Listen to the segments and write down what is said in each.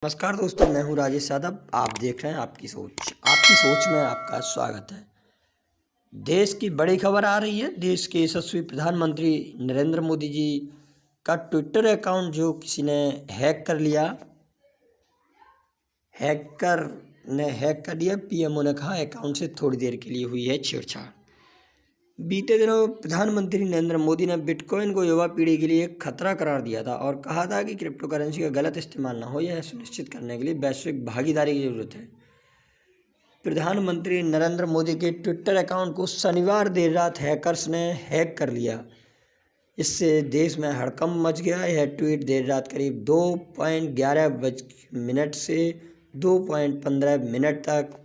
नमस्कार दोस्तों, मैं हूं राजेश यादव। आप देख रहे हैं आपकी सोच में आपका स्वागत है। देश की बड़ी खबर आ रही है। देश के यशस्वी प्रधानमंत्री नरेंद्र मोदी जी का ट्विटर अकाउंट जो किसी ने हैक कर लिया। हैकर ने हैक कर लिया। पीएमओ ने कहा अकाउंट से थोड़ी देर के लिए हुई है छेड़छाड़। बीते दिनों प्रधानमंत्री नरेंद्र मोदी ने बिटकॉइन को युवा पीढ़ी के लिए एक खतरा करार दिया था और कहा था कि क्रिप्टो करेंसी का गलत इस्तेमाल न हो, यह सुनिश्चित करने के लिए वैश्विक भागीदारी की जरूरत है। प्रधानमंत्री नरेंद्र मोदी के ट्विटर अकाउंट को शनिवार देर रात हैकर्स ने हैक कर लिया। इससे देश में हड़कंप मच गया। यह ट्वीट देर रात करीब 2:11 से 2:15 तक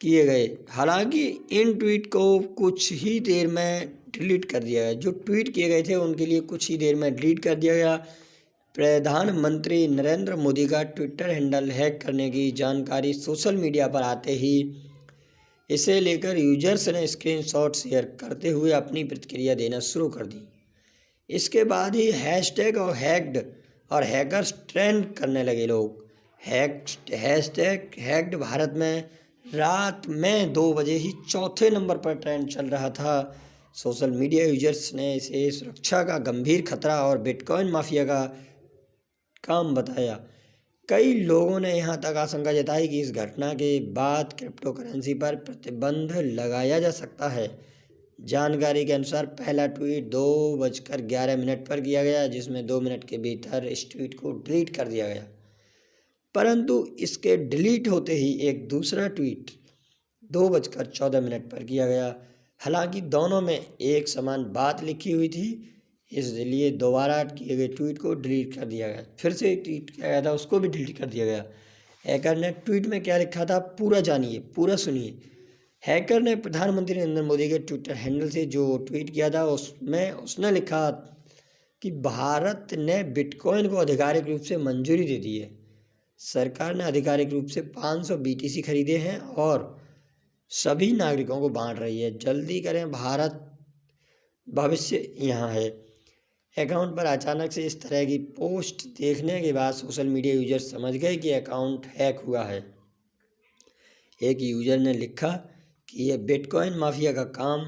किए गए। हालांकि इन ट्वीट को कुछ ही देर में डिलीट कर दिया गया। जो ट्वीट किए गए थे उनके लिए कुछ ही देर में डिलीट कर दिया गया। प्रधानमंत्री नरेंद्र मोदी का ट्विटर हैंडल हैक करने की जानकारी सोशल मीडिया पर आते ही इसे लेकर यूजर्स ने स्क्रीनशॉट शेयर करते हुए अपनी प्रतिक्रिया देना शुरू कर दी। इसके बाद ही हैशटैग और हैक्ड और हैकर्स ट्रेंड करने लगे। लोग हैशटैग हैक्ड भारत में रात में 2 बजे ही चौथे नंबर पर ट्रेंड चल रहा था। सोशल मीडिया यूजर्स ने इसे सुरक्षा का गंभीर खतरा और बिटकॉइन माफिया का काम बताया। कई लोगों ने यहां तक आशंका जताई कि इस घटना के बाद क्रिप्टो करेंसी पर प्रतिबंध लगाया जा सकता है। जानकारी के अनुसार पहला ट्वीट 2:11 पर किया गया, जिसमें 2 मिनट के भीतर इस ट्वीट को डिलीट कर दिया गया। परंतु इसके डिलीट होते ही एक दूसरा ट्वीट 2:14 पर किया गया। हालांकि दोनों में एक समान बात लिखी हुई थी, इसलिए दोबारा किए गए ट्वीट को डिलीट कर दिया गया। फिर से एक ट्वीट किया गया था, उसको भी डिलीट कर दिया गया। हैकर ने ट्वीट में क्या लिखा था पूरा जानिए, पूरा सुनिए। हैकर ने प्रधानमंत्री नरेंद्र मोदी के ट्विटर हैंडल से जो ट्वीट किया था उसमें उसने लिखा कि भारत ने बिटकॉइन को आधिकारिक रूप से मंजूरी दे दी है। सरकार ने आधिकारिक रूप से 500 BTC खरीदे हैं और सभी नागरिकों को बांट रही है। जल्दी करें, भारत भविष्य यहाँ है। अकाउंट पर अचानक से इस तरह की पोस्ट देखने के बाद सोशल मीडिया यूजर समझ गए कि अकाउंट हैक हुआ है। एक यूजर ने लिखा कि यह बिटकॉइन माफिया का काम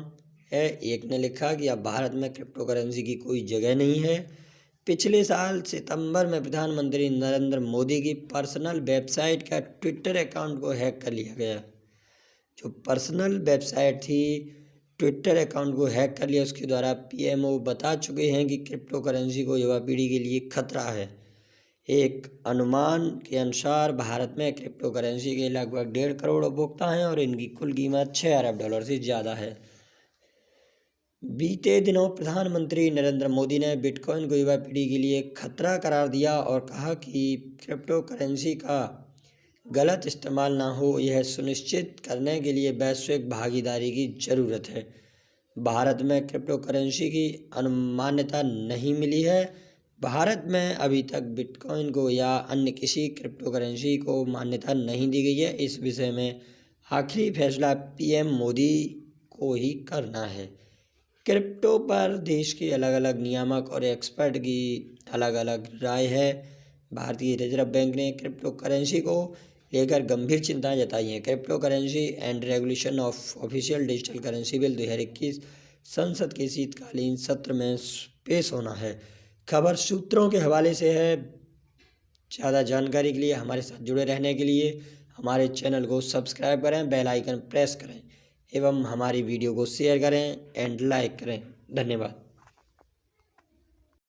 है। एक ने लिखा कि अब भारत में क्रिप्टो करेंसी की कोई जगह नहीं है। पिछले साल सितंबर में प्रधानमंत्री नरेंद्र मोदी की पर्सनल वेबसाइट का ट्विटर अकाउंट को हैक कर लिया गया। जो पर्सनल वेबसाइट थी, ट्विटर अकाउंट को हैक कर लिया। उसके द्वारा पीएमओ बता चुके हैं कि क्रिप्टो करेंसी को युवा पीढ़ी के लिए खतरा है। एक अनुमान के अनुसार भारत में क्रिप्टो करेंसी के लगभग 1.5 करोड़ उपभोक्ता हैं और इनकी कुल कीमत $6 अरब से ज़्यादा है। बीते दिनों प्रधानमंत्री नरेंद्र मोदी ने बिटकॉइन को युवा पीढ़ी के लिए खतरा करार दिया और कहा कि क्रिप्टो करेंसी का गलत इस्तेमाल ना हो, यह सुनिश्चित करने के लिए वैश्विक भागीदारी की ज़रूरत है। भारत में क्रिप्टो करेंसी की मान्यता नहीं मिली है। भारत में अभी तक बिटकॉइन को या अन्य किसी क्रिप्टो करेंसी को मान्यता नहीं दी गई है। इस विषय में आखिरी फैसला पीएम मोदी को ही करना है। क्रिप्टो पर देश के अलग अलग नियामक और एक्सपर्ट की अलग अलग राय है। भारतीय रिजर्व बैंक ने क्रिप्टो करेंसी को लेकर गंभीर चिंताएं जताई हैं। Crypto currency and regulation of official digital currency bill 2021 संसद के शीतकालीन सत्र में पेश होना है। खबर सूत्रों के हवाले से है। ज़्यादा जानकारी के लिए हमारे साथ जुड़े रहने के लिए हमारे चैनल को सब्सक्राइब करें, बेल आइकन प्रेस करें एवं हमारी वीडियो को शेयर करें एंड लाइक करें। धन्यवाद।